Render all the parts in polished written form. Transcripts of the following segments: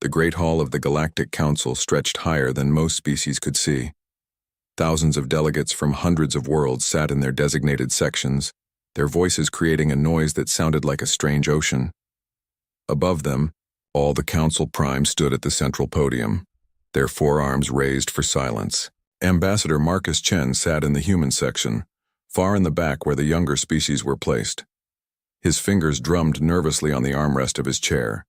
The Great Hall of the Galactic Council stretched higher than most species could see. Thousands of delegates from hundreds of worlds sat in their designated sections, their voices creating a noise that sounded like a strange ocean. Above them, all the Council Primes stood at the central podium, their forearms raised for silence. Ambassador Marcus Chen sat in the human section, far in the back where the younger species were placed. His fingers drummed nervously on the armrest of his chair.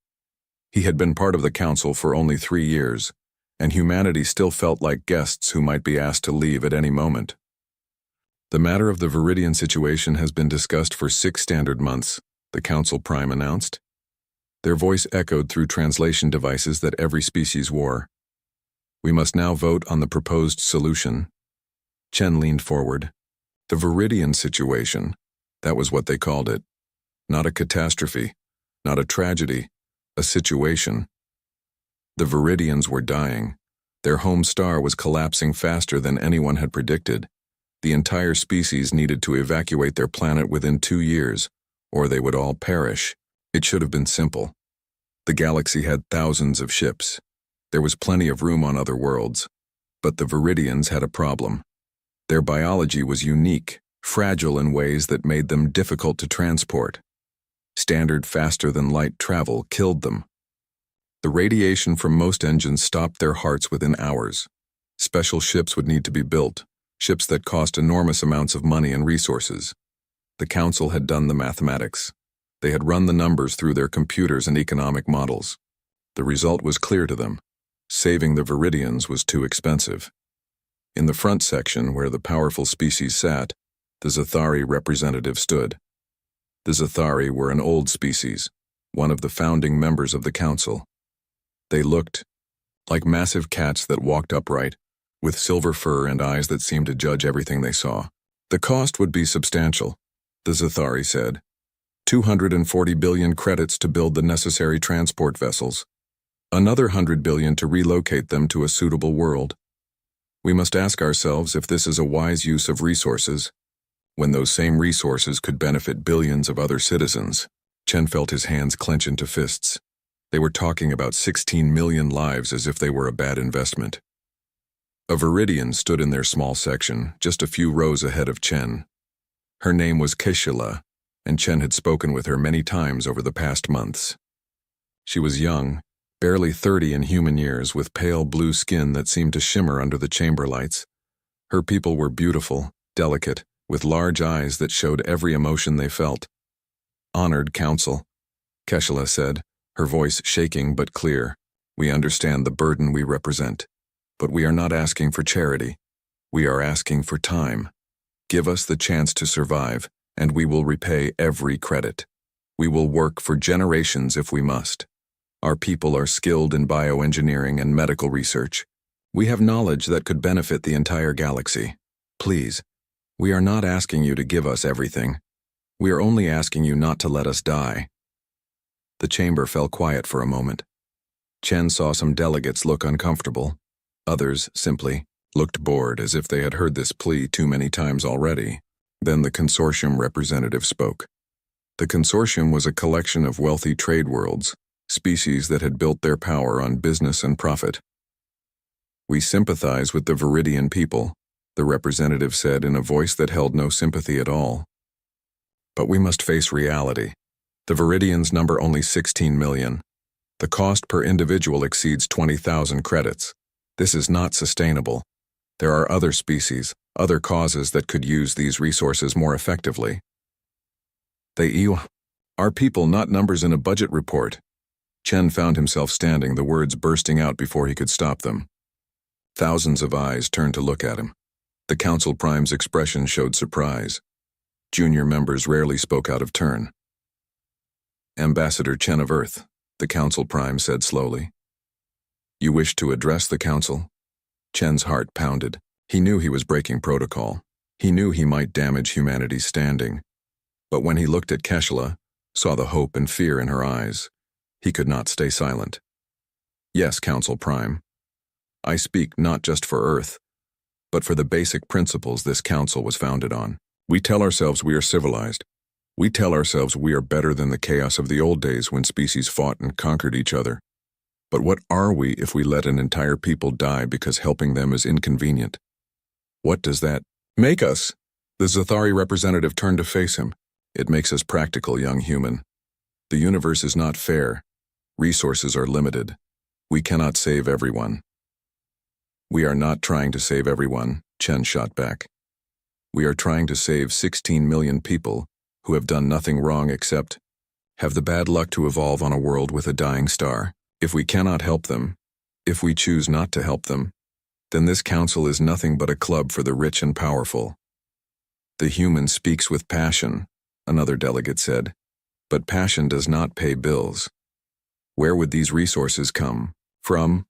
He had been part of the Council for only 3 years, and humanity still felt like guests who might be asked to leave at any moment. The matter of the Viridian situation has been discussed for 6 standard months, the Council Prime announced. Their voice echoed through translation devices that every species wore. We must now vote on the proposed solution. Chen leaned forward. The Viridian situation, that was what they called it. Not a catastrophe, not a tragedy, a situation. The Viridians were dying. Their home star was collapsing faster than anyone had predicted. The entire species needed to evacuate their planet within 2 years, or they would all perish. It should have been simple. The galaxy had thousands of ships. There was plenty of room on other worlds. But the Viridians had a problem. Their biology was unique, fragile in ways that made them difficult to transport. Standard faster-than-light travel killed them. The radiation from most engines stopped their hearts within hours. Special ships would need to be built, ships that cost enormous amounts of money and resources. The Council had done the mathematics. They had run the numbers through their computers and economic models. The result was clear to them. Saving the Viridians was too expensive. In the front section, where the powerful species sat, the Zathari representative stood. The Zathari were an old species, one of the founding members of the Council. They looked like massive cats that walked upright, with silver fur and eyes that seemed to judge everything they saw. The cost would be substantial, the Zathari said. 240 billion credits to build the necessary transport vessels. Another 100 billion to relocate them to a suitable world. We must ask ourselves if this is a wise use of resources, when those same resources could benefit billions of other citizens. Chen felt his hands clench into fists. They were talking about 16 million lives as if they were a bad investment. A Viridian stood in their small section, just a few rows ahead of Chen. Her name was Keshila, and Chen had spoken with her many times over the past months. She was young, barely 30 in human years, with pale blue skin that seemed to shimmer under the chamber lights. Her people were beautiful, delicate, with large eyes that showed every emotion they felt. Honored Council, Keshila said, her voice shaking but clear. We understand the burden we represent, but we are not asking for charity. We are asking for time. Give us the chance to survive, and we will repay every credit. We will work for generations if we must. Our people are skilled in bioengineering and medical research. We have knowledge that could benefit the entire galaxy. Please, we are not asking you to give us everything. We are only asking you not to let us die. The chamber fell quiet for a moment. Chen saw some delegates look uncomfortable. Others, simply, looked bored as if they had heard this plea too many times already. Then the consortium representative spoke. The consortium was a collection of wealthy trade worlds, species that had built their power on business and profit. We sympathize with the Viridian people, the representative said in a voice that held no sympathy at all. But we must face reality. The Viridians number only 16 million. The cost per individual exceeds 20,000 credits. This is not sustainable. There are other species, other causes that could use these resources more effectively. They are people, not numbers in a budget report. Chen found himself standing, the words bursting out before he could stop them. Thousands of eyes turned to look at him. The Council Prime's expression showed surprise. Junior members rarely spoke out of turn. Ambassador Chen of Earth, the Council Prime said slowly. You wish to address the Council? Chen's heart pounded. He knew he was breaking protocol. He knew he might damage humanity's standing. But when he looked at Keshila, saw the hope and fear in her eyes, he could not stay silent. Yes, Council Prime. I speak not just for Earth, but for the basic principles this council was founded on. We tell ourselves we are civilized. We tell ourselves we are better than the chaos of the old days when species fought and conquered each other. But what are we if we let an entire people die because helping them is inconvenient? What does that make us? The Zathari representative turned to face him. It makes us practical, young human. The universe is not fair. Resources are limited. We cannot save everyone. We are not trying to save everyone, Chen shot back. We are trying to save 16 million people who have done nothing wrong except have the bad luck to evolve on a world with a dying star. If we cannot help them, if we choose not to help them, then this council is nothing but a club for the rich and powerful. The human speaks with passion, another delegate said, but passion does not pay bills. Where would these resources come from?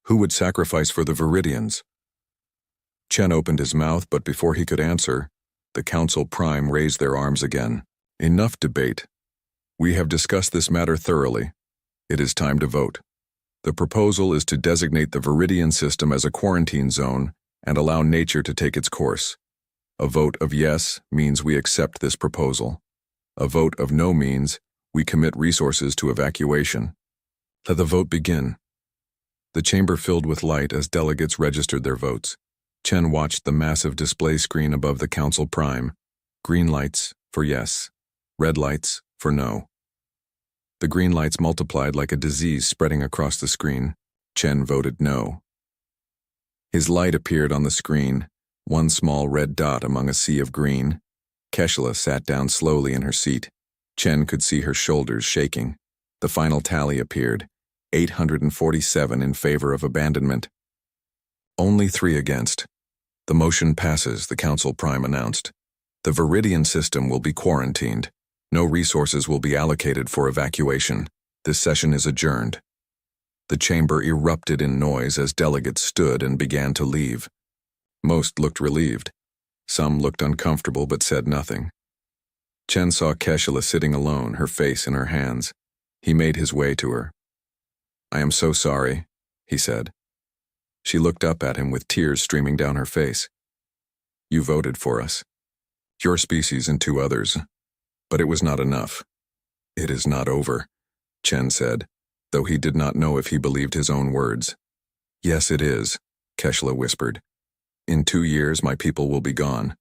Who would sacrifice for the Viridians? Chen opened his mouth, but before he could answer, the Council Prime raised their arms again. Enough debate. We have discussed this matter thoroughly. It is time to vote. The proposal is to designate the Viridian system as a quarantine zone and allow nature to take its course. A vote of yes means we accept this proposal. A vote of no means we commit resources to evacuation. Let the vote begin. The chamber filled with light as delegates registered their votes. Chen watched the massive display screen above the Council Prime. Green lights for yes, red lights for no. The green lights multiplied like a disease spreading across the screen. Chen voted no. His light appeared on the screen, one small red dot among a sea of green. Keshla sat down slowly in her seat. Chen could see her shoulders shaking. The final tally appeared, 847 in favor of abandonment. Only 3 against. The motion passes, the Council Prime announced. The Viridian system will be quarantined. No resources will be allocated for evacuation. This session is adjourned. The chamber erupted in noise as delegates stood and began to leave. Most looked relieved. Some looked uncomfortable but said nothing. Chen saw Keshla sitting alone, her face in her hands. He made his way to her. "I am so sorry," he said. She looked up at him with tears streaming down her face. "You voted for us. Your species and 2 others. But it was not enough." "It is not over," Chen said, though he did not know if he believed his own words. "Yes, it is," Keshla whispered. "In 2 years, my people will be gone.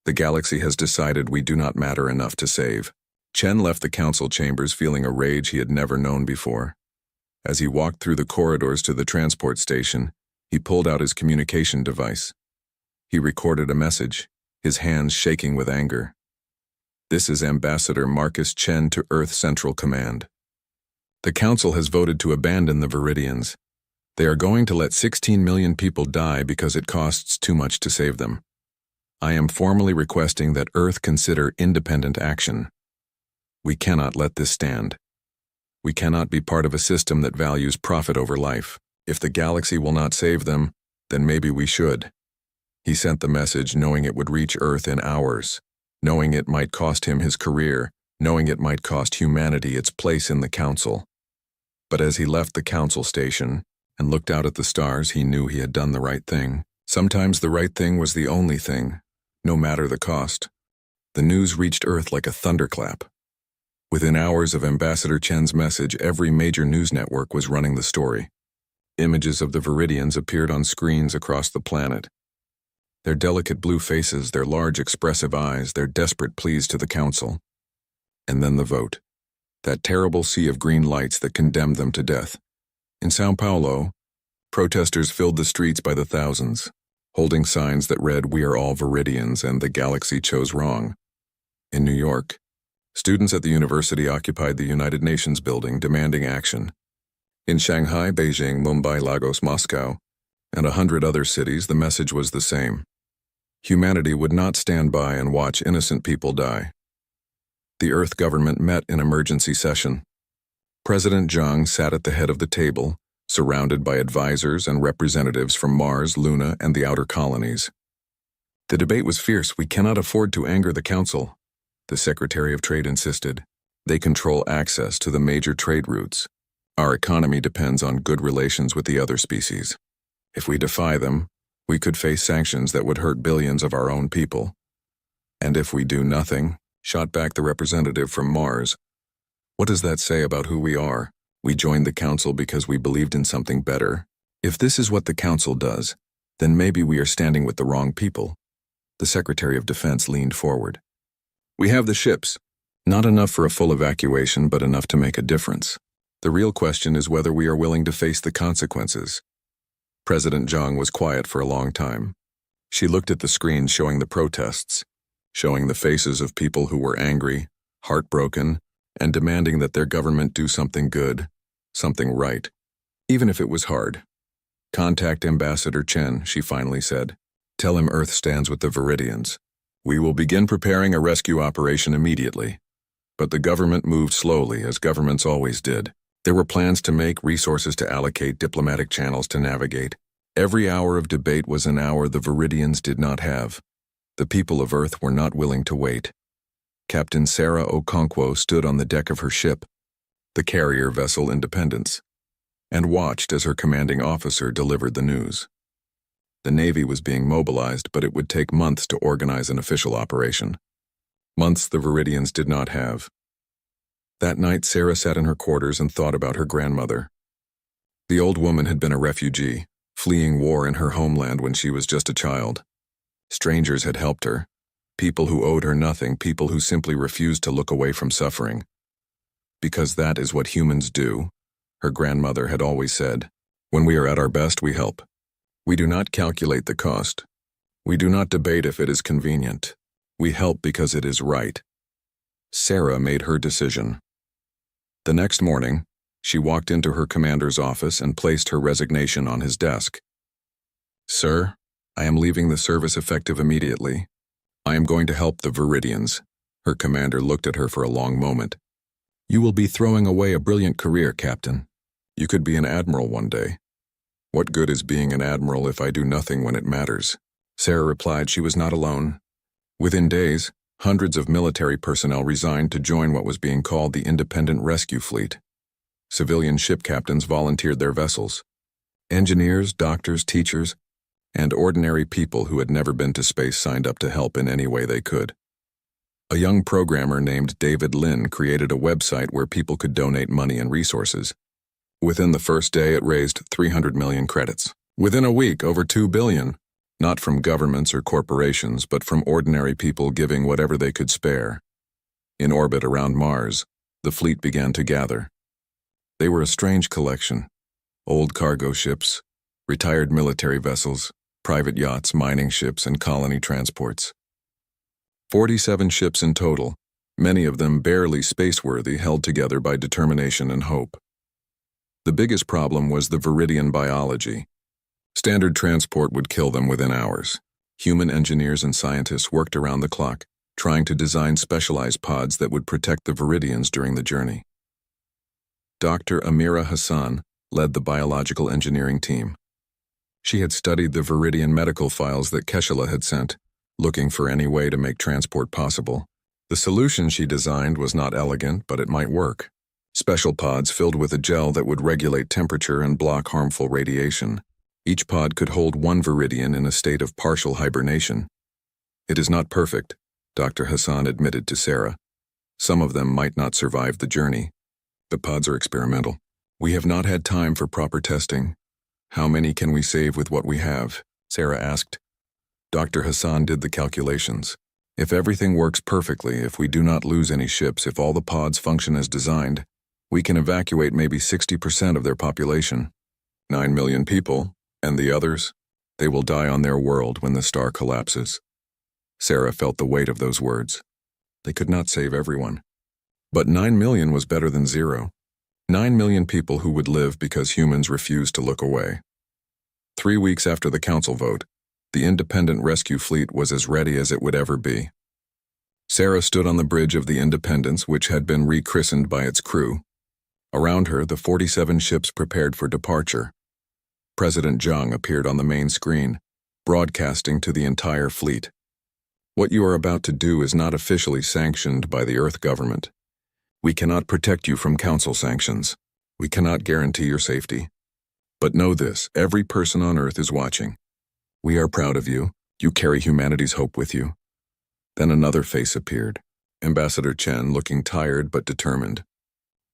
The galaxy has decided we do not matter enough to save." Chen left the council chambers feeling a rage he had never known before. As he walked through the corridors to the transport station, he pulled out his communication device. He recorded a message, his hands shaking with anger. "This is Ambassador Marcus Chen to Earth Central Command. The Council has voted to abandon the Viridians. They are going to let 16 million people die because it costs too much to save them. I am formally requesting that Earth consider independent action. We cannot let this stand. We cannot be part of a system that values profit over life. If the galaxy will not save them, then maybe we should." He sent the message knowing it would reach Earth in hours, knowing it might cost him his career, knowing it might cost humanity its place in the Council. But as he left the Council station and looked out at the stars, he knew he had done the right thing. Sometimes the right thing was the only thing, no matter the cost. The news reached Earth like a thunderclap. Within hours of Ambassador Chen's message, every major news network was running the story. Images of the Viridians appeared on screens across the planet. Their delicate blue faces, their large expressive eyes, their desperate pleas to the Council. And then the vote. That terrible sea of green lights that condemned them to death. In São Paulo, protesters filled the streets by the thousands, holding signs that read, "We are all Viridians and the galaxy chose wrong." In New York, students at the university occupied the United Nations building, demanding action. In Shanghai, Beijing, Mumbai, Lagos, Moscow, and 100 other cities, the message was the same. Humanity would not stand by and watch innocent people die. The Earth government met in emergency session. President Zhang sat at the head of the table, surrounded by advisors and representatives from Mars, Luna, and the outer colonies. The debate was fierce. "We cannot afford to anger the Council," the Secretary of Trade insisted. "They control access to the major trade routes. Our economy depends on good relations with the other species. If we defy them, we could face sanctions that would hurt billions of our own people. And if we do nothing," shot back the representative from Mars. "What does that say about who we are? We joined the council because we believed in something better. If this is what the council does, then maybe we are standing with the wrong people." The Secretary of Defense leaned forward. "We have the ships. Not enough for a full evacuation, but enough to make a difference. The real question is whether we are willing to face the consequences." President Zhang was quiet for a long time. She looked at the screen showing the protests, showing the faces of people who were angry, heartbroken, and demanding that their government do something good, something right, even if it was hard. "Contact Ambassador Chen," she finally said. "Tell him Earth stands with the Viridians. We will begin preparing a rescue operation immediately." But the government moved slowly, as governments always did. There were plans to make, resources to allocate, diplomatic channels to navigate. Every hour of debate was an hour the Viridians did not have. The people of Earth were not willing to wait. Captain Sarah Okonkwo stood on the deck of her ship, the carrier vessel Independence, and watched as her commanding officer delivered the news. The Navy was being mobilized, but it would take months to organize an official operation. Months the Viridians did not have. That night, Sarah sat in her quarters and thought about her grandmother. The old woman had been a refugee, fleeing war in her homeland when she was just a child. Strangers had helped her, people who owed her nothing, people who simply refused to look away from suffering. Because that is what humans do, her grandmother had always said. When we are at our best, we help. We do not calculate the cost. We do not debate if it is convenient. We help because it is right. Sarah made her decision. The next morning, she walked into her commander's office and placed her resignation on his desk. "Sir, I am leaving the service effective immediately. I am going to help the Viridians." Her commander looked at her for a long moment. "You will be throwing away a brilliant career, Captain. You could be an admiral one day." "What good is being an admiral if I do nothing when it matters?" Sarah replied she was not alone. Within days, hundreds of military personnel resigned to join what was being called the Independent Rescue Fleet. Civilian ship captains volunteered their vessels. Engineers, doctors, teachers, and ordinary people who had never been to space signed up to help in any way they could. A young programmer named David Lin created a website where people could donate money and resources. Within the first day, it raised 300 million credits. Within a week, over 2 billion. Not from governments or corporations, but from ordinary people giving whatever they could spare. In orbit around Mars, the fleet began to gather. They were a strange collection. Old cargo ships, retired military vessels, private yachts, mining ships, and colony transports. 47 ships in total, many of them barely spaceworthy, held together by determination and hope. The biggest problem was the Viridian biology. Standard transport would kill them within hours. Human engineers and scientists worked around the clock, trying to design specialized pods that would protect the Viridians during the journey. Dr. Amira Hassan led the biological engineering team. She had studied the Viridian medical files that Keshala had sent, looking for any way to make transport possible. The solution she designed was not elegant, but it might work. Special pods filled with a gel that would regulate temperature and block harmful radiation. Each pod could hold one Viridian in a state of partial hibernation. "It is not perfect," Dr. Hassan admitted to Sarah. "Some of them might not survive the journey. The pods are experimental. We have not had time for proper testing. How many can we save with what we have?" Sarah asked. Dr. Hassan did the calculations. "If everything works perfectly, if we do not lose any ships, if all the pods function as designed, we can evacuate maybe 60% of their population. 9 million people. And the others? They will die on their world when the star collapses." Sarah felt the weight of those words. They could not save everyone. But 9 million was better than 0. 9 million people who would live because humans refused to look away. 3 weeks after the council vote, the Independent Rescue Fleet was as ready as it would ever be. Sarah stood on the bridge of the Independence, which had been rechristened by its crew. Around her, the 47 ships prepared for departure. President Zhang appeared on the main screen, broadcasting to the entire fleet. "What you are about to do is not officially sanctioned by the Earth government. We cannot protect you from council sanctions. We cannot guarantee your safety. But know this, every person on Earth is watching. We are proud of you. You carry humanity's hope with you." Then another face appeared, Ambassador Chen, looking tired but determined.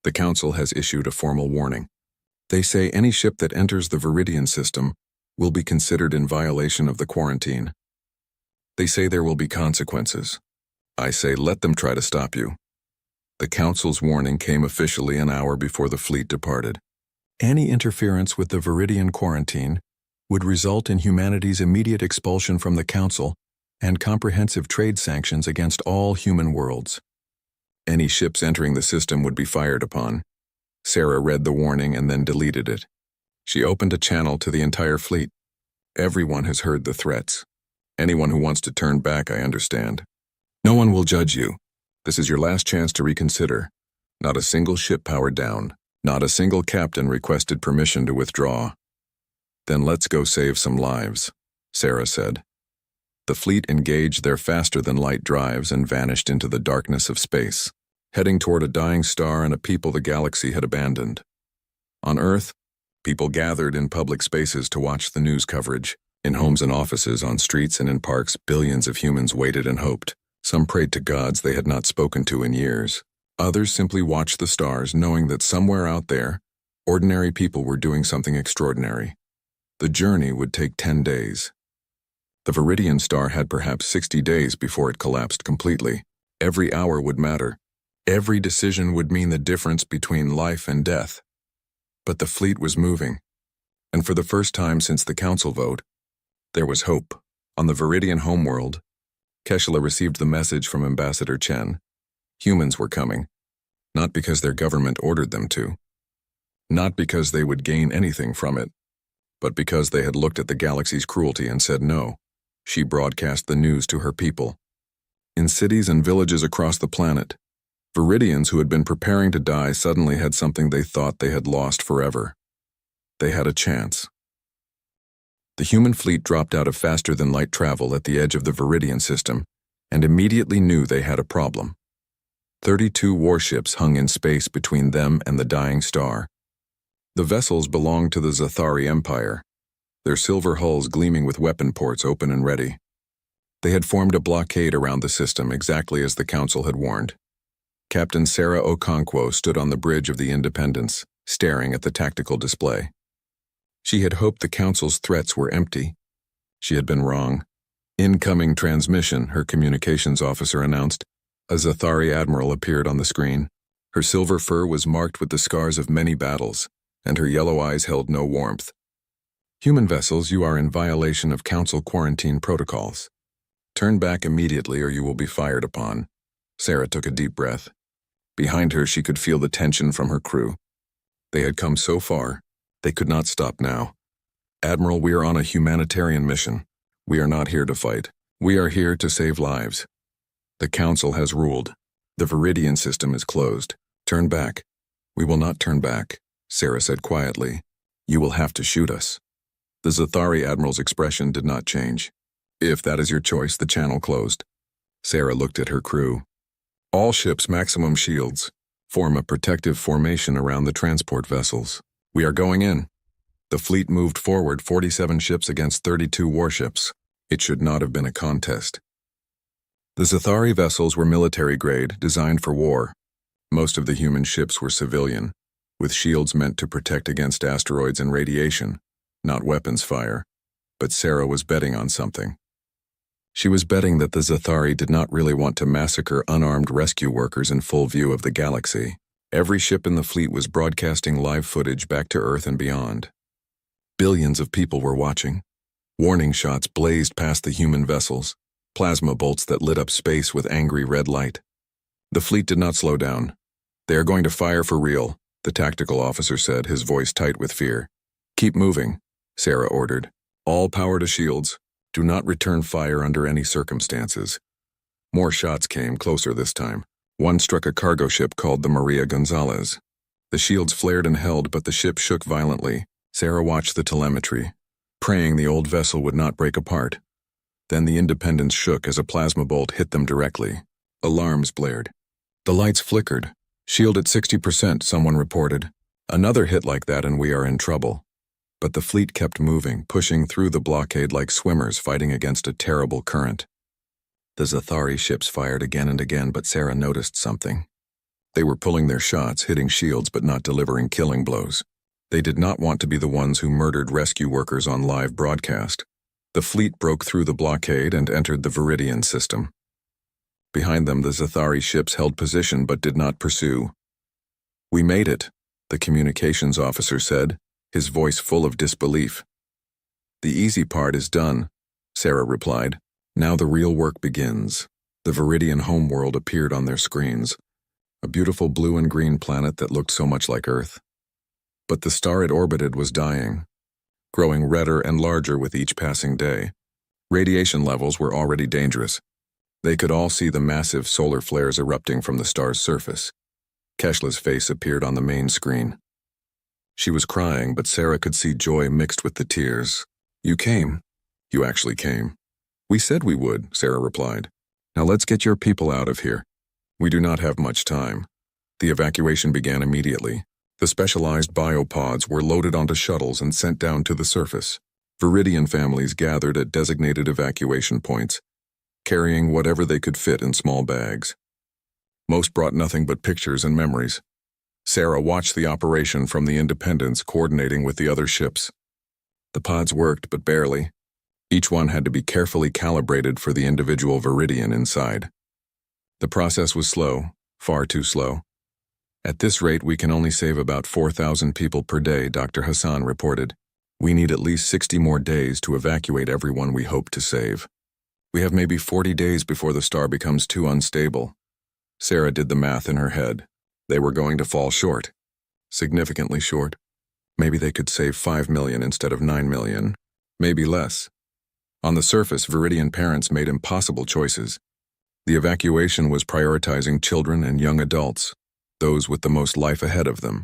The Council has issued a formal warning. They say any ship that enters the Viridian system will be considered in violation of the quarantine. They say there will be consequences. I say let them try to stop you. The Council's warning came officially an hour before the fleet departed. Any interference with the Viridian quarantine would result in humanity's immediate expulsion from the Council and comprehensive trade sanctions against all human worlds. Any ships entering the system would be fired upon. Sarah read the warning and then deleted it. She opened a channel to the entire fleet. Everyone has heard the threats. Anyone who wants to turn back, I understand. No one will judge you. This is your last chance to reconsider. Not a single ship powered down. Not a single captain requested permission to withdraw. Then let's go save some lives, Sarah said. The fleet engaged their faster-than-light drives and vanished into the darkness of space, heading toward a dying star and a people the galaxy had abandoned. On Earth, people gathered in public spaces to watch the news coverage. In homes and offices, on streets and in parks, billions of humans waited and hoped. Some prayed to gods they had not spoken to in years. Others simply watched the stars, knowing that somewhere out there, ordinary people were doing something extraordinary. The journey would take 10 days. The Viridian star had perhaps 60 days before it collapsed completely. Every hour would matter. Every decision would mean the difference between life and death. But the fleet was moving, and for the first time since the Council vote, there was hope. On the Viridian homeworld, Keshla received the message from Ambassador Chen. Humans were coming, not because their government ordered them to, not because they would gain anything from it, but because they had looked at the galaxy's cruelty and said no. She broadcast the news to her people. In cities and villages across the planet, Viridians who had been preparing to die suddenly had something they thought they had lost forever. They had a chance. The human fleet dropped out of faster-than-light travel at the edge of the Viridian system and immediately knew they had a problem. 32 warships hung in space between them and the dying star. The vessels belonged to the Zathari Empire, their silver hulls gleaming with weapon ports open and ready. They had formed a blockade around the system exactly as the Council had warned. Captain Sarah Okonkwo stood on the bridge of the Independence, staring at the tactical display. She had hoped the Council's threats were empty. She had been wrong. Incoming transmission, her communications officer announced. A Zathari admiral appeared on the screen. Her silver fur was marked with the scars of many battles, and her yellow eyes held no warmth. Human vessels, you are in violation of Council quarantine protocols. Turn back immediately or you will be fired upon. Sarah took a deep breath. Behind her, she could feel the tension from her crew. They had come so far, they could not stop now. Admiral, we are on a humanitarian mission. We are not here to fight. We are here to save lives. The Council has ruled. The Viridian system is closed. Turn back. We will not turn back, Sarah said quietly. You will have to shoot us. The Zathari admiral's expression did not change. If that is your choice, the channel closed. Sarah looked at her crew. All ships' maximum shields form a protective formation around the transport vessels. We are going in. The fleet moved forward 47 ships against 32 warships. It should not have been a contest. The Zathari vessels were military-grade, designed for war. Most of the human ships were civilian, with shields meant to protect against asteroids and radiation, not weapons fire. But Sarah was betting on something. She was betting that the Zathari did not really want to massacre unarmed rescue workers in full view of the galaxy. Every ship in the fleet was broadcasting live footage back to Earth and beyond. Billions of people were watching. Warning shots blazed past the human vessels, plasma bolts that lit up space with angry red light. The fleet did not slow down. They are going to fire for real, the tactical officer said, his voice tight with fear. Keep moving, Sarah ordered. All power to shields. Do not return fire under any circumstances. More shots came, closer this time. One struck a cargo ship called the Maria Gonzalez. The shields flared and held, but the ship shook violently. Sarah watched the telemetry, praying the old vessel would not break apart. Then the Independence shook as a plasma bolt hit them directly. Alarms blared. The lights flickered. Shield at 60%, someone reported. Another hit like that and we are in trouble. But the fleet kept moving, pushing through the blockade like swimmers fighting against a terrible current. The Zathari ships fired again and again, but Sarah noticed something. They were pulling their shots, hitting shields but not delivering killing blows. They did not want to be the ones who murdered rescue workers on live broadcast. The fleet broke through the blockade and entered the Viridian system. Behind them, the Zathari ships held position but did not pursue. "We made it," the communications officer said, his voice full of disbelief. "The easy part is done," Sarah replied. "Now the real work begins." The Viridian homeworld appeared on their screens, a beautiful blue and green planet that looked so much like Earth. But the star it orbited was dying, growing redder and larger with each passing day. Radiation levels were already dangerous. They could all see the massive solar flares erupting from the star's surface. Keshla's face appeared on the main screen. She was crying, but Sarah could see joy mixed with the tears. "You came. You actually came." "We said we would," Sarah replied. "Now let's get your people out of here. We do not have much time." The evacuation began immediately. The specialized biopods were loaded onto shuttles and sent down to the surface. Viridian families gathered at designated evacuation points, carrying whatever they could fit in small bags. Most brought nothing but pictures and memories. Sarah watched the operation from the Independence, coordinating with the other ships. The pods worked, but barely. Each one had to be carefully calibrated for the individual Viridian inside. The process was slow, far too slow. "At this rate, we can only save about 4,000 people per day," Dr. Hassan reported. "We need at least 60 more days to evacuate everyone we hope to save. We have maybe 40 days before the star becomes too unstable." Sarah did the math in her head. They were going to fall short. Significantly short. Maybe they could save 5 million instead of 9 million. Maybe less. On the surface, Viridian parents made impossible choices. The evacuation was prioritizing children and young adults, those with the most life ahead of them.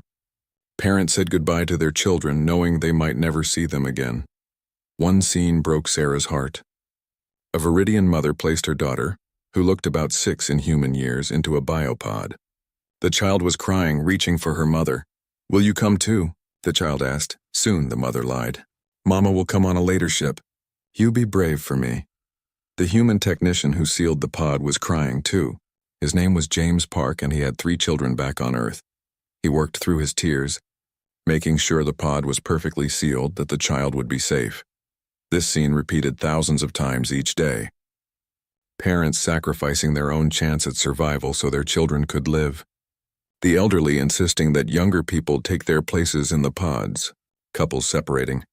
Parents said goodbye to their children, knowing they might never see them again. One scene broke Sarah's heart. A Viridian mother placed her daughter, who looked about 6 in human years, into a biopod. The child was crying, reaching for her mother. "Will you come too?" the child asked. "Soon," the mother lied. "Mama will come on a later ship. You be brave for me." The human technician who sealed the pod was crying too. His name was James Park, and he had 3 children back on Earth. He worked through his tears, making sure the pod was perfectly sealed, that the child would be safe. This scene repeated thousands of times each day. Parents sacrificing their own chance at survival so their children could live. The elderly insisting that younger people take their places in the pods. Couples separating,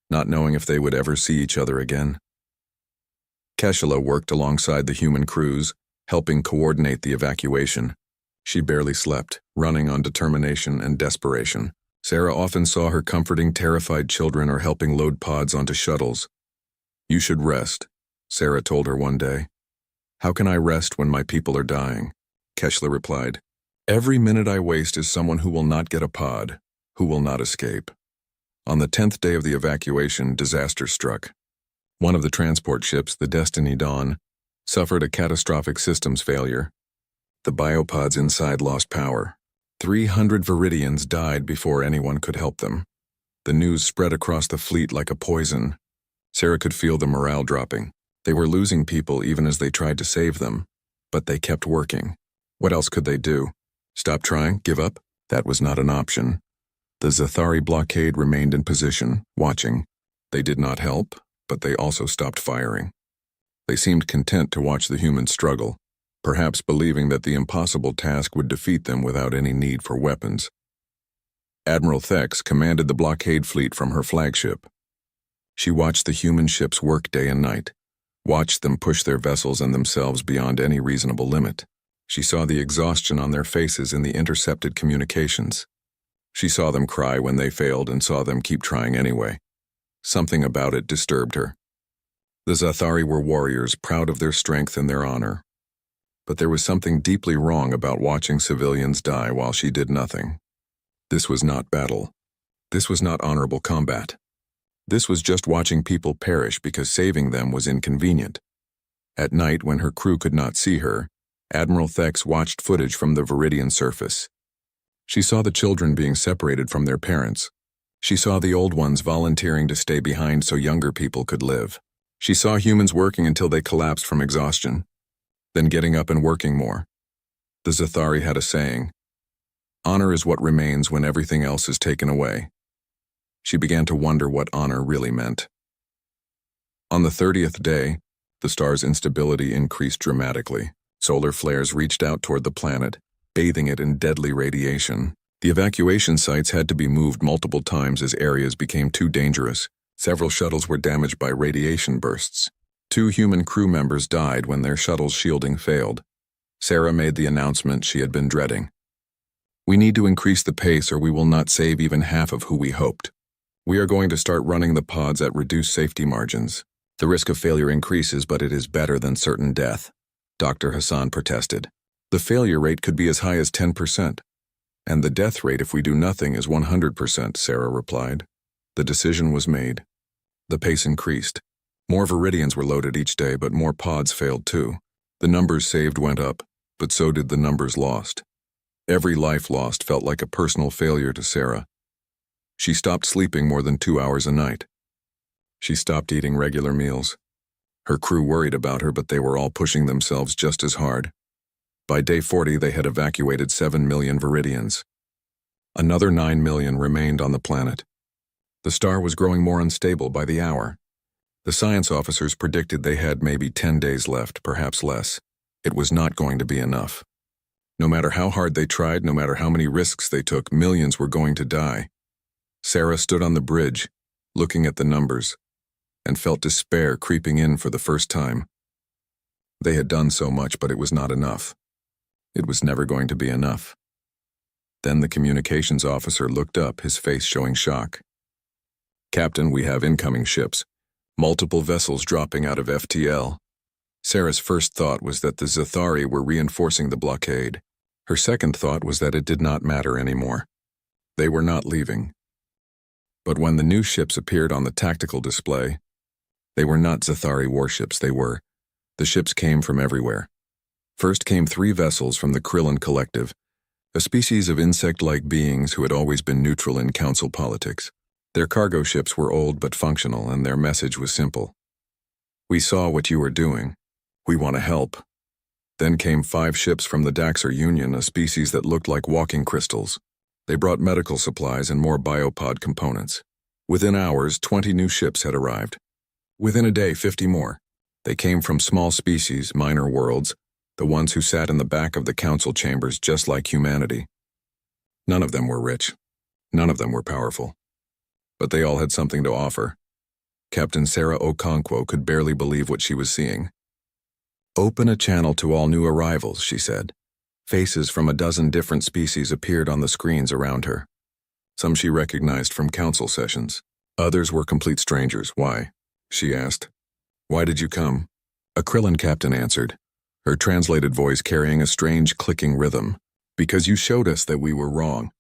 not knowing if they would ever see each other again. Keshala worked alongside the human crews, helping coordinate the evacuation. She barely slept, running on determination and desperation. Sarah often saw her comforting terrified children or helping load pods onto shuttles. "You should rest," Sarah told her one day. "How can I rest when my people are dying?" Keshala replied. "Every minute I waste is someone who will not get a pod, who will not escape." On the 10th day of the evacuation, disaster struck. One of the transport ships, the Destiny Dawn, suffered a catastrophic systems failure. The biopods inside lost power. 300 Viridians died before anyone could help them. The news spread across the fleet like a poison. Sarah could feel the morale dropping. They were losing people even as they tried to save them. But they kept working. What else could they do? Stop trying? Give up? That was not an option. The Zathari blockade remained in position, watching. They did not help, but they also stopped firing. They seemed content to watch the humans struggle, perhaps believing that the impossible task would defeat them without any need for weapons. Admiral Thex commanded the blockade fleet from her flagship. She watched the human ships work day and night, watched them push their vessels and themselves beyond any reasonable limit. She saw the exhaustion on their faces in the intercepted communications. She saw them cry when they failed and saw them keep trying anyway. Something about it disturbed her. The Zathari were warriors, proud of their strength and their honor. But there was something deeply wrong about watching civilians die while she did nothing. This was not battle. This was not honorable combat. This was just watching people perish because saving them was inconvenient. At night, when her crew could not see her, Admiral Thex watched footage from the Viridian surface. She saw the children being separated from their parents. She saw the old ones volunteering to stay behind so younger people could live. She saw humans working until they collapsed from exhaustion, then getting up and working more. The Zathari had a saying, Honor is what remains when everything else is taken away. She began to wonder what honor really meant. On the 30th day, the star's instability increased dramatically. Solar flares reached out toward the planet, bathing it in deadly radiation. The evacuation sites had to be moved multiple times as areas became too dangerous. Several shuttles were damaged by radiation bursts. 2 human crew members died when their shuttle's shielding failed. Sarah made the announcement she had been dreading. We need to increase the pace or we will not save even half of who we hoped. We are going to start running the pods at reduced safety margins. The risk of failure increases, but it is better than certain death. Dr. Hassan protested. The failure rate could be as high as 10%. And the death rate if we do nothing is 100%, Sarah replied. The decision was made. The pace increased. More Viridians were loaded each day, but more pods failed too. The numbers saved went up, but so did the numbers lost. Every life lost felt like a personal failure to Sarah. She stopped sleeping more than 2 hours a night. She stopped eating regular meals. Her crew worried about her, but they were all pushing themselves just as hard. By day 40, they had evacuated 7 million Viridians. Another 9 million remained on the planet. The star was growing more unstable by the hour. The science officers predicted they had maybe 10 days left, perhaps less. It was not going to be enough. No matter how hard they tried, no matter how many risks they took, millions were going to die. Sarah stood on the bridge, looking at the numbers, and felt despair creeping in for the first time. They had done so much, but it was not enough. It was never going to be enough. Then the communications officer looked up, his face showing shock. Captain, we have incoming ships. Multiple vessels dropping out of FTL. Sarah's first thought was that the Zathari were reinforcing the blockade. Her second thought was that it did not matter anymore. They were not leaving. But when the new ships appeared on the tactical display, they were not Zathari warships, the ships came from everywhere. First came 3 vessels from the Krillin Collective, a species of insect-like beings who had always been neutral in council politics. Their cargo ships were old but functional, and their message was simple. We saw what you were doing. We want to help. Then came 5 ships from the Daxer Union, a species that looked like walking crystals. They brought medical supplies and more biopod components. Within hours, 20 new ships had arrived. Within a day, 50 more. They came from small species, minor worlds, the ones who sat in the back of the council chambers just like humanity. None of them were rich. None of them were powerful. But they all had something to offer. Captain Sarah Okonkwo could barely believe what she was seeing. Open a channel to all new arrivals, she said. Faces from a dozen different species appeared on the screens around her. Some she recognized from council sessions. Others were complete strangers. Why? She asked. Why did you come? A Krillin captain answered, her translated voice carrying a strange clicking rhythm. Because you showed us that we were wrong.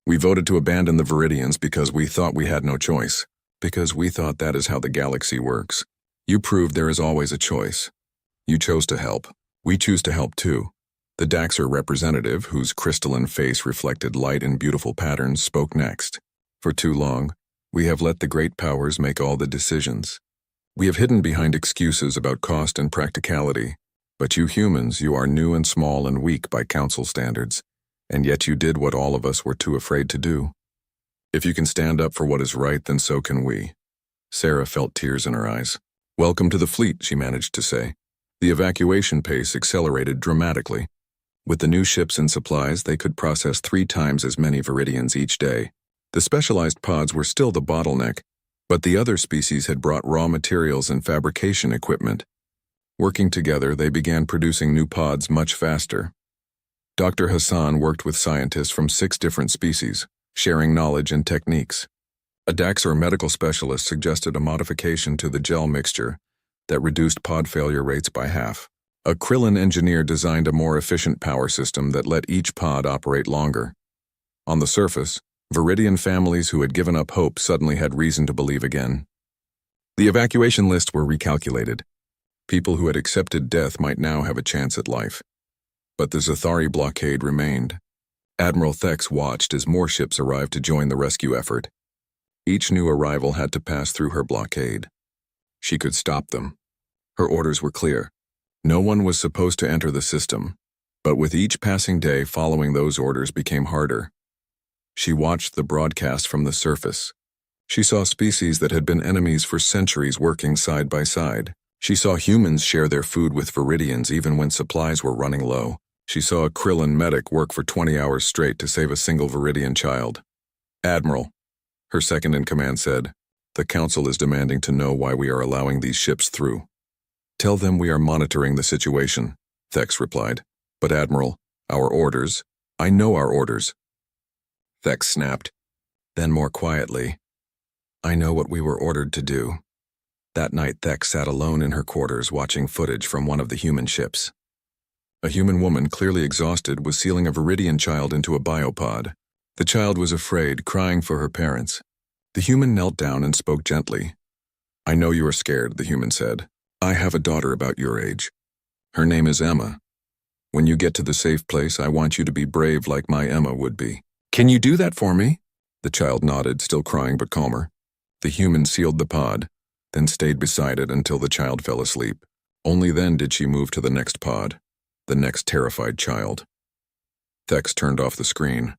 We voted to abandon the Viridians because we thought we had no choice. Because we thought that is how the galaxy works. You proved there is always a choice. You chose to help. We choose to help too. The Daxer representative, whose crystalline face reflected light in beautiful patterns, spoke next. For too long, we have let the great powers make all the decisions. We have hidden behind excuses about cost and practicality. But you humans, you are new and small and weak by council standards, and yet you did what all of us were too afraid to do. If you can stand up for what is right, then so can we. Sarah felt tears in her eyes. Welcome to the fleet, she managed to say. The evacuation pace accelerated dramatically. With the new ships and supplies, they could process 3 times as many Viridians each day. The specialized pods were still the bottleneck, but the other species had brought raw materials and fabrication equipment. Working together, they began producing new pods much faster. Dr. Hassan worked with scientists from 6 different species, sharing knowledge and techniques. A Daxer medical specialist suggested a modification to the gel mixture that reduced pod failure rates by half. A Krillin engineer designed a more efficient power system that let each pod operate longer. On the surface, Viridian families who had given up hope suddenly had reason to believe again. The evacuation lists were recalculated. People who had accepted death might now have a chance at life. But the Zathari blockade remained. Admiral Thex watched as more ships arrived to join the rescue effort. Each new arrival had to pass through her blockade. She could stop them. Her orders were clear. No one was supposed to enter the system. But with each passing day, following those orders became harder. She watched the broadcast from the surface. She saw species that had been enemies for centuries working side by side. She saw humans share their food with Viridians even when supplies were running low. She saw a Krillin medic work for 20 hours straight to save a single Viridian child. "Admiral," her second-in-command said, "the Council is demanding to know why we are allowing these ships through." "Tell them we are monitoring the situation," Thex replied. "But Admiral, our orders. I know our orders." Thex snapped. Then more quietly, "I know what we were ordered to do." That night Thex sat alone in her quarters watching footage from one of the human ships. A human woman, clearly exhausted, was sealing a Viridian child into a biopod. The child was afraid, crying for her parents. The human knelt down and spoke gently. "I know you are scared," the human said. "I have a daughter about your age. Her name is Emma. When you get to the safe place, I want you to be brave like my Emma would be." "Can you do that for me?" The child nodded, still crying but calmer. The human sealed the pod, then stayed beside it until the child fell asleep. Only then did she move to the next pod, the next terrified child. Thex turned off the screen.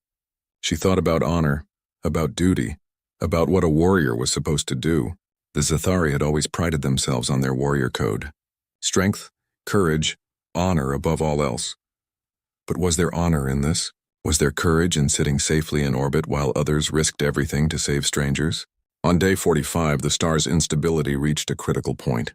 She thought about honor, about duty, about what a warrior was supposed to do. The Zathari had always prided themselves on their warrior code. Strength, courage, honor above all else. But was there honor in this? Was there courage in sitting safely in orbit while others risked everything to save strangers? On day 45, the star's instability reached a critical point.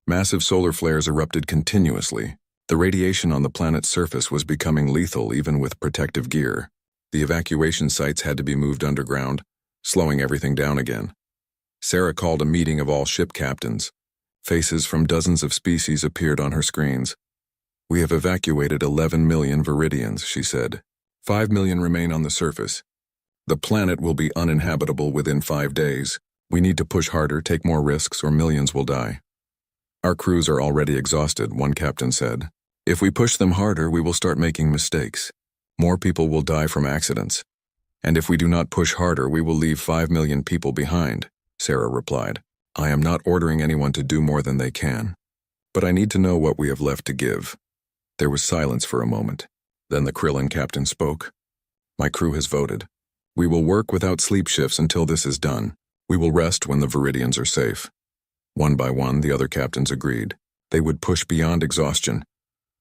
Massive solar flares erupted continuously. The radiation on the planet's surface was becoming lethal even with protective gear. The evacuation sites had to be moved underground, slowing everything down again. Sarah called a meeting of all ship captains. Faces from dozens of species appeared on her screens. "We have evacuated 11 million Viridians," she said. 5 million remain on the surface. The planet will be uninhabitable within 5 days. We need to push harder, take more risks, or millions will die. "Our crews are already exhausted," one captain said. "If we push them harder, we will start making mistakes. More people will die from accidents. And if we do not push harder, we will leave 5 million people behind," Sarah replied. "I am not ordering anyone to do more than they can. But I need to know what we have left to give." There was silence for a moment. Then the Krillin captain spoke. "My crew has voted. We will work without sleep shifts until this is done. We will rest when the Viridians are safe." One by one, the other captains agreed. They would push beyond exhaustion,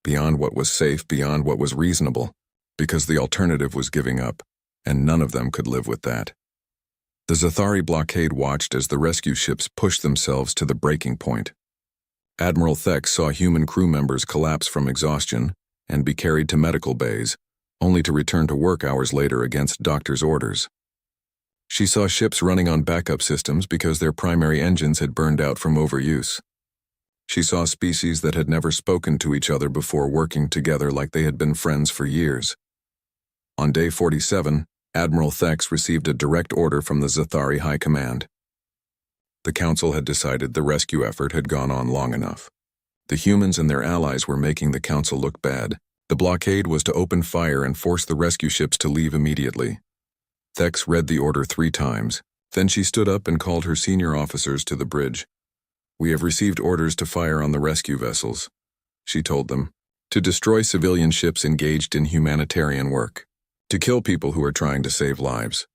beyond what was safe, beyond what was reasonable, because the alternative was giving up, and none of them could live with that. The Zathari blockade watched as the rescue ships pushed themselves to the breaking point. Admiral Thex saw human crew members collapse from exhaustion and be carried to medical bays, only to return to work hours later against doctors' orders. She saw ships running on backup systems because their primary engines had burned out from overuse. She saw species that had never spoken to each other before working together like they had been friends for years. On day 47, Admiral Thex received a direct order from the Zathari High Command. The Council had decided the rescue effort had gone on long enough. The humans and their allies were making the Council look bad. The blockade was to open fire and force the rescue ships to leave immediately. Thex read the order 3 times. Then she stood up and called her senior officers to the bridge. "We have received orders to fire on the rescue vessels," she told them, "to destroy civilian ships engaged in humanitarian work, to kill people who are trying to save lives."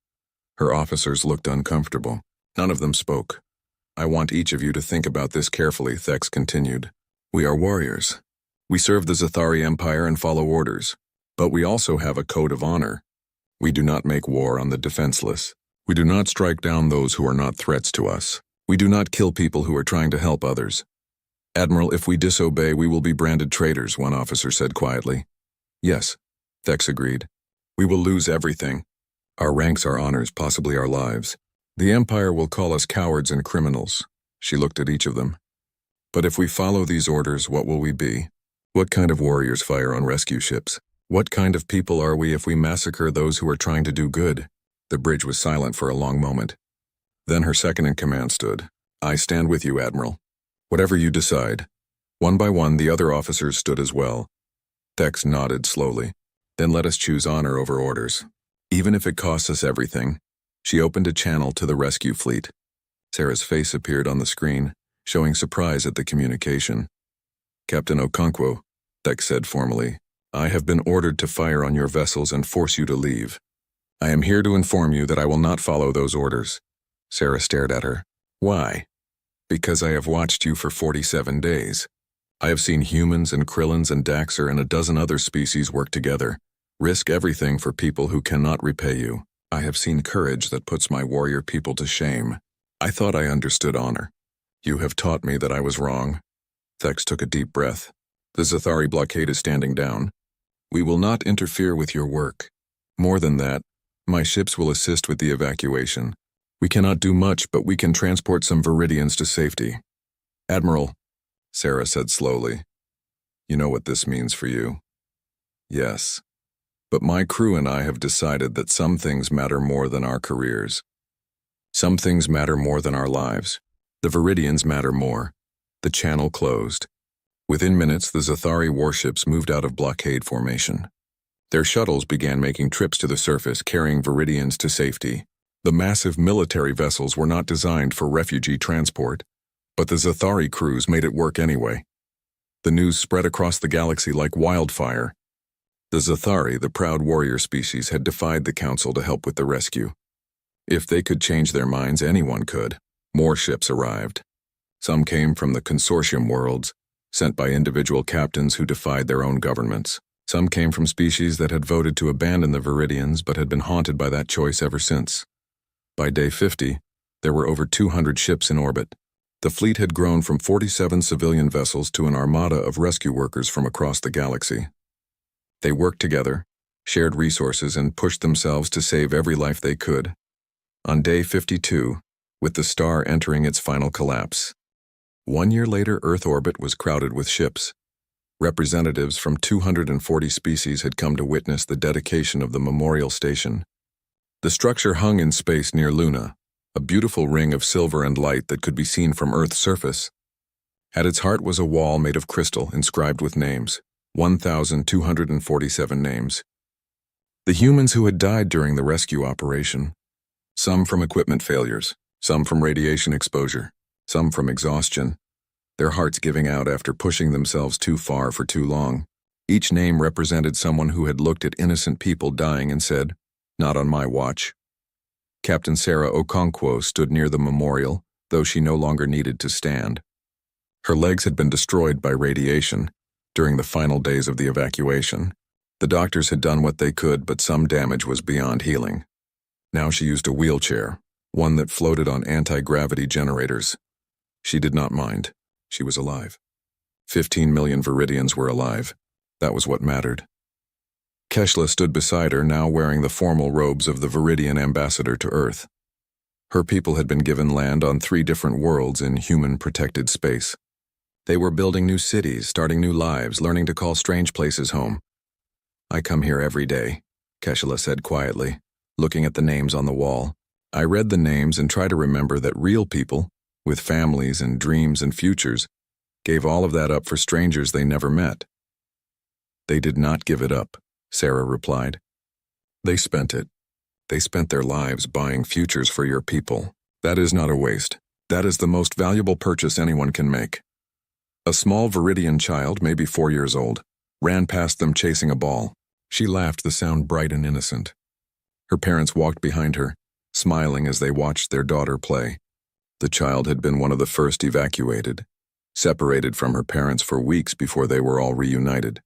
Her officers looked uncomfortable. None of them spoke. "I want each of you to think about this carefully," Thex continued. "We are warriors. We serve the Zathari Empire and follow orders. But we also have a code of honor. We do not make war on the defenseless. We do not strike down those who are not threats to us. We do not kill people who are trying to help others." "Admiral, if we disobey, we will be branded traitors," one officer said quietly. "Yes," Thex agreed. "We will lose everything. Our ranks, our honors, possibly our lives. The Empire will call us cowards and criminals." She looked at each of them. "But if we follow these orders, what will we be? What kind of warriors fire on rescue ships? What kind of people are we if we massacre those who are trying to do good?" The bridge was silent for a long moment. Then her second-in-command stood. "I stand with you, Admiral. Whatever you decide." One by one, the other officers stood as well. Thex nodded slowly. "Then let us choose honor over orders. Even if it costs us everything." She opened a channel to the rescue fleet. Sarah's face appeared on the screen, showing surprise at the communication. "Captain Okonkwo," Thex said formally, I have been ordered to fire on your vessels and force you to leave. I am here to inform you that I will not follow those orders. Sarah stared at her. Why? Because I have watched you for 47 days. I have seen humans and Krillins and Daxer and a dozen other species work together, risk everything for people who cannot repay you. I have seen courage that puts my warrior people to shame. I thought I understood honor. You have taught me that I was wrong. Thex took a deep breath. The Zathari blockade is standing down. We will not interfere with your work. More than that, my ships will assist with the evacuation. We cannot do much, but we can transport some Viridians to safety. Admiral, Sarah said slowly, you know what this means for you. Yes. But my crew and I have decided that some things matter more than our careers. Some things matter more than our lives. The Viridians matter more. The channel closed. Within minutes, the Zathari warships moved out of blockade formation. Their shuttles began making trips to the surface, carrying Viridians to safety. The massive military vessels were not designed for refugee transport, but the Zathari crews made it work anyway. The news spread across the galaxy like wildfire. The Zathari, the proud warrior species, had defied the Council to help with the rescue. If they could change their minds, anyone could. More ships arrived. Some came from the consortium worlds, sent by individual captains who defied their own governments. Some came from species that had voted to abandon the Viridians but had been haunted by that choice ever since. By day 50, there were over 200 ships in orbit. The fleet had grown from 47 civilian vessels to an armada of rescue workers from across the galaxy. They worked together, shared resources, and pushed themselves to save every life they could. On day 52, with the star entering its final collapse. 1 year later, Earth orbit was crowded with ships. Representatives from 240 species had come to witness the dedication of the memorial station. The structure hung in space near Luna, a beautiful ring of silver and light that could be seen from Earth's surface. At its heart was a wall made of crystal inscribed with names, 1,247 names. The humans who had died during the rescue operation, some from equipment failures, some from radiation exposure, some from exhaustion, their hearts giving out after pushing themselves too far for too long. Each name represented someone who had looked at innocent people dying and said, "Not on my watch." Captain Sarah Okonkwo stood near the memorial, though she no longer needed to stand. Her legs had been destroyed by radiation during the final days of the evacuation. The doctors had done what they could, but some damage was beyond healing. Now she used a wheelchair, one that floated on anti-gravity generators. She did not mind. She was alive. 15 million Viridians were alive. That was what mattered. Keshla stood beside her, now wearing the formal robes of the Viridian ambassador to Earth. Her people had been given land on 3 different worlds in human-protected space. They were building new cities, starting new lives, learning to call strange places home. "I come here every day," Keshla said quietly, looking at the names on the wall. "I read the names and try to remember that real people, with families and dreams and futures, gave all of that up for strangers they never met." "They did not give it up," Sarah replied. "They spent it. They spent their lives buying futures for your people. That is not a waste. That is the most valuable purchase anyone can make." A small Viridian child, maybe 4 years old, ran past them chasing a ball. She laughed, the sound bright and innocent. Her parents walked behind her, smiling as they watched their daughter play. The child had been one of the first evacuated, separated from her parents for weeks before they were all reunited.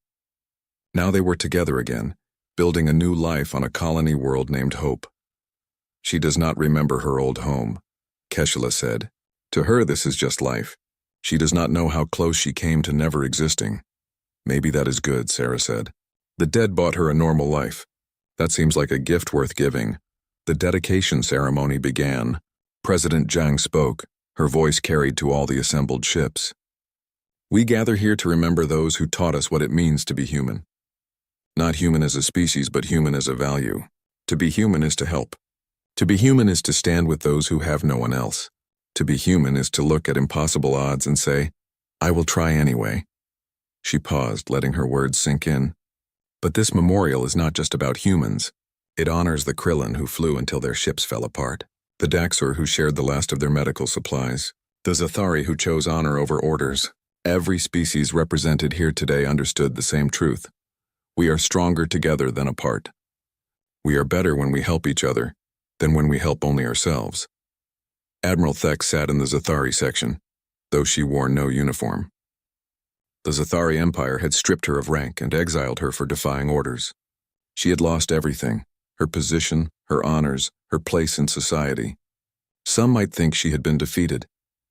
Now they were together again, building a new life on a colony world named Hope. "She does not remember her old home," Keshla said. "To her, this is just life. She does not know how close she came to never existing." "Maybe that is good," Sarah said. "The dead bought her a normal life. That seems like a gift worth giving." The dedication ceremony began. President Zhang spoke, her voice carried to all the assembled ships. "We gather here to remember those who taught us what it means to be human. Not human as a species, but human as a value. To be human is to help. To be human is to stand with those who have no one else. To be human is to look at impossible odds and say, 'I will try anyway.'" She paused, letting her words sink in. "But this memorial is not just about humans. It honors the Krillin who flew until their ships fell apart, the Daxor who shared the last of their medical supplies, the Zathari who chose honor over orders. Every species represented here today understood the same truth. We are stronger together than apart. We are better when we help each other than when we help only ourselves. Admiral Thek sat in the Zathari section, though she wore no uniform. The Zathari Empire had stripped her of rank and exiled her for defying orders. She had lost everything: her position, her honors, her place in society. Some might think she had been defeated,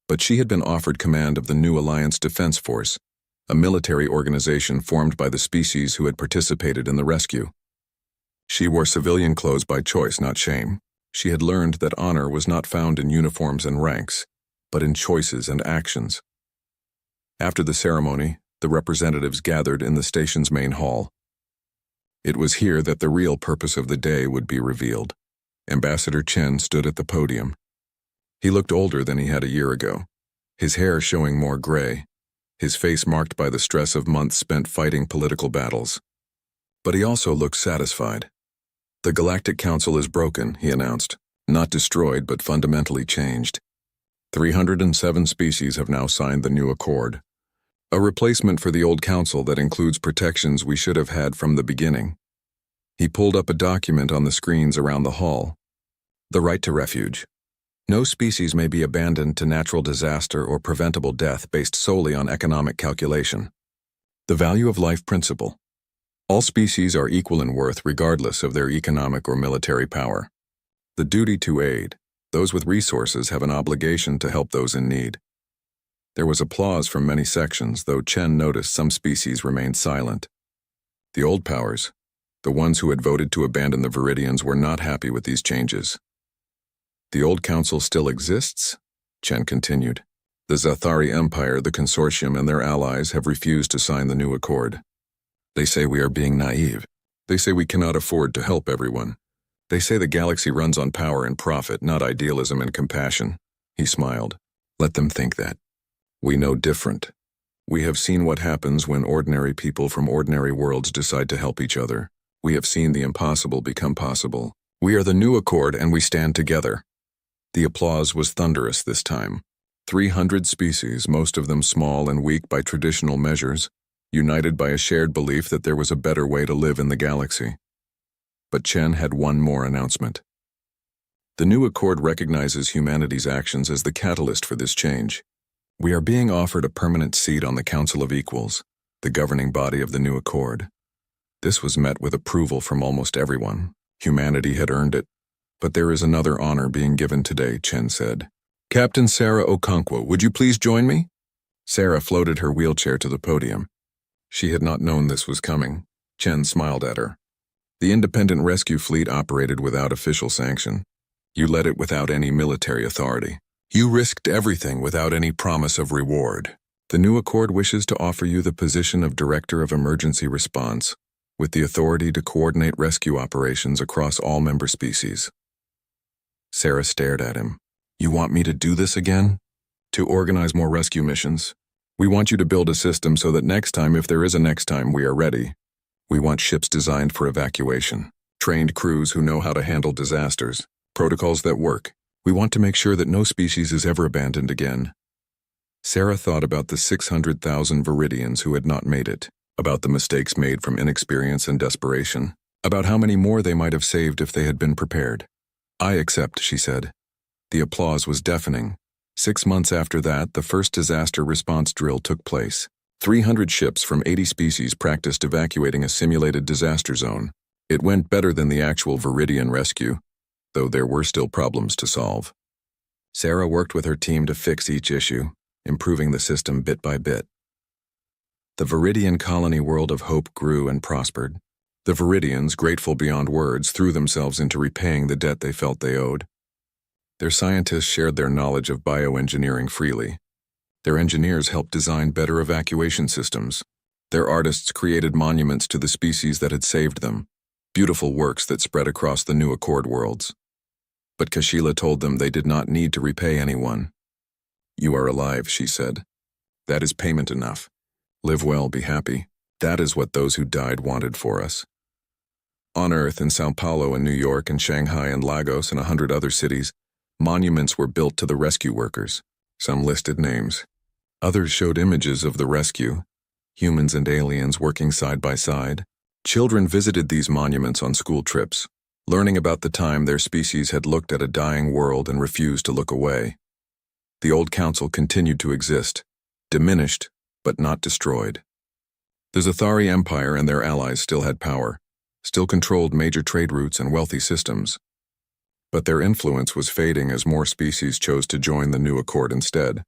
but she had been offered command of the New Alliance Defense Force, a military organization formed by the species who had participated in the rescue. She wore civilian clothes by choice, not shame. She had learned that honor was not found in uniforms and ranks, but in choices and actions. After the ceremony, the representatives gathered in the station's main hall. It was here that the real purpose of the day would be revealed. Ambassador Chen stood at the podium. He looked older than he had a year ago, his hair showing more gray, his face marked by the stress of months spent fighting political battles. But he also looked satisfied. "The Galactic Council is broken," he announced, "not destroyed but fundamentally changed. 307 species have now signed the new accord, a replacement for the old council that includes protections we should have had from the beginning." He pulled up a document on the screens around the hall. The right to refuge. No species may be abandoned to natural disaster or preventable death based solely on economic calculation. The value of life principle. All species are equal in worth regardless of their economic or military power. The duty to aid. Those with resources have an obligation to help those in need. There was applause from many sections, though Chen noticed some species remained silent. The old powers, the ones who had voted to abandon the Viridians, were not happy with these changes. "The old council still exists?" Chen continued. "The Zathari Empire, the consortium, and their allies have refused to sign the new accord. They say we are being naive. They say we cannot afford to help everyone. They say the galaxy runs on power and profit, not idealism and compassion." He smiled. "Let them think that. We know different. We have seen what happens when ordinary people from ordinary worlds decide to help each other. We have seen the impossible become possible. We are the new accord and we stand together." The applause was thunderous this time. 300 species, most of them small and weak by traditional measures, united by a shared belief that there was a better way to live in the galaxy. But Chen had one more announcement. The new accord recognizes humanity's actions as the catalyst for this change. We are being offered a permanent seat on the Council of Equals, the governing body of the new accord. This was met with approval from almost everyone. Humanity had earned it. "But there is another honor being given today," Chen said. "Captain Sarah Okonkwo, would you please join me?" Sarah floated her wheelchair to the podium. She had not known this was coming. Chen smiled at her. "The independent rescue fleet operated without official sanction. You led it without any military authority. You risked everything without any promise of reward. The new accord wishes to offer you the position of Director of Emergency Response, with the authority to coordinate rescue operations across all member species." Sarah stared at him. "You want me to do this again? To organize more rescue missions? We want you to build a system so that next time, if there is a next time, we are ready. We want ships designed for evacuation, trained crews who know how to handle disasters, protocols that work. We want to make sure that no species is ever abandoned again." Sarah thought about the 600,000 Viridians who had not made it, about the mistakes made from inexperience and desperation, about how many more they might have saved if they had been prepared. "I accept," she said. The applause was deafening. 6 months after that, the first disaster response drill took place. 300 ships from 80 species practiced evacuating a simulated disaster zone. It went better than the actual Viridian rescue, though there were still problems to solve. Sarah worked with her team to fix each issue, improving the system bit by bit. The Viridian colony world of hope grew and prospered. The Viridians, grateful beyond words, threw themselves into repaying the debt they felt they owed. Their scientists shared their knowledge of bioengineering freely. Their engineers helped design better evacuation systems. Their artists created monuments to the species that had saved them, beautiful works that spread across the new Accord worlds. But Kashila told them they did not need to repay anyone. "You are alive," she said. "That is payment enough. Live well, be happy. That is what those who died wanted for us." On Earth, in Sao Paulo and New York and Shanghai and Lagos and 100 other cities, monuments were built to the rescue workers. Some listed names. Others showed images of the rescue, humans and aliens working side by side, Children visited these monuments on school trips, learning about the time their species had looked at a dying world and refused to look away. The old council continued to exist, diminished, but not destroyed. The Zathari Empire and their allies still had power, still controlled major trade routes and wealthy systems. But their influence was fading as more species chose to join the new accord instead.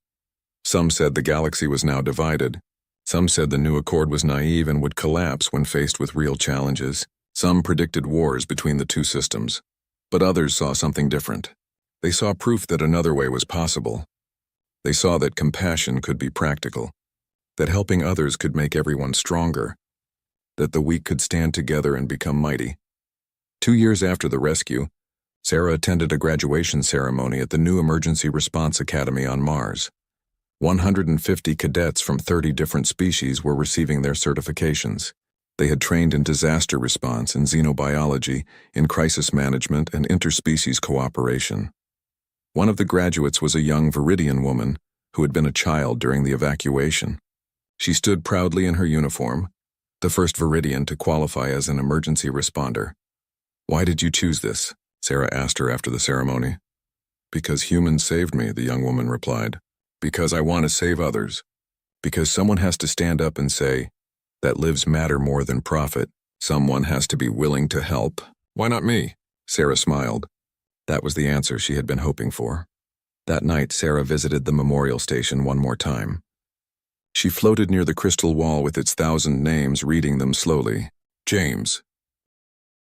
Some said the galaxy was now divided. Some said the new accord was naive and would collapse when faced with real challenges. Some predicted wars between the two systems. But others saw something different. They saw proof that another way was possible. They saw that compassion could be practical, that helping others could make everyone stronger, that the weak could stand together and become mighty. 2 years after the rescue, Sarah attended a graduation ceremony at the new Emergency Response Academy on Mars. 150 cadets from 30 different species were receiving their certifications. They had trained in disaster response and xenobiology, in crisis management and interspecies cooperation. One of the graduates was a young Viridian woman who had been a child during the evacuation. She stood proudly in her uniform, the first Viridian to qualify as an emergency responder. "Why did you choose this?" Sarah asked her after the ceremony. "Because humans saved me," the young woman replied. "Because I want to save others. Because someone has to stand up and say, that lives matter more than profit. Someone has to be willing to help." "Why not me?" Sarah smiled. That was the answer she had been hoping for. That night, Sarah visited the memorial station one more time. She floated near the crystal wall with its 1,000 names, reading them slowly. James,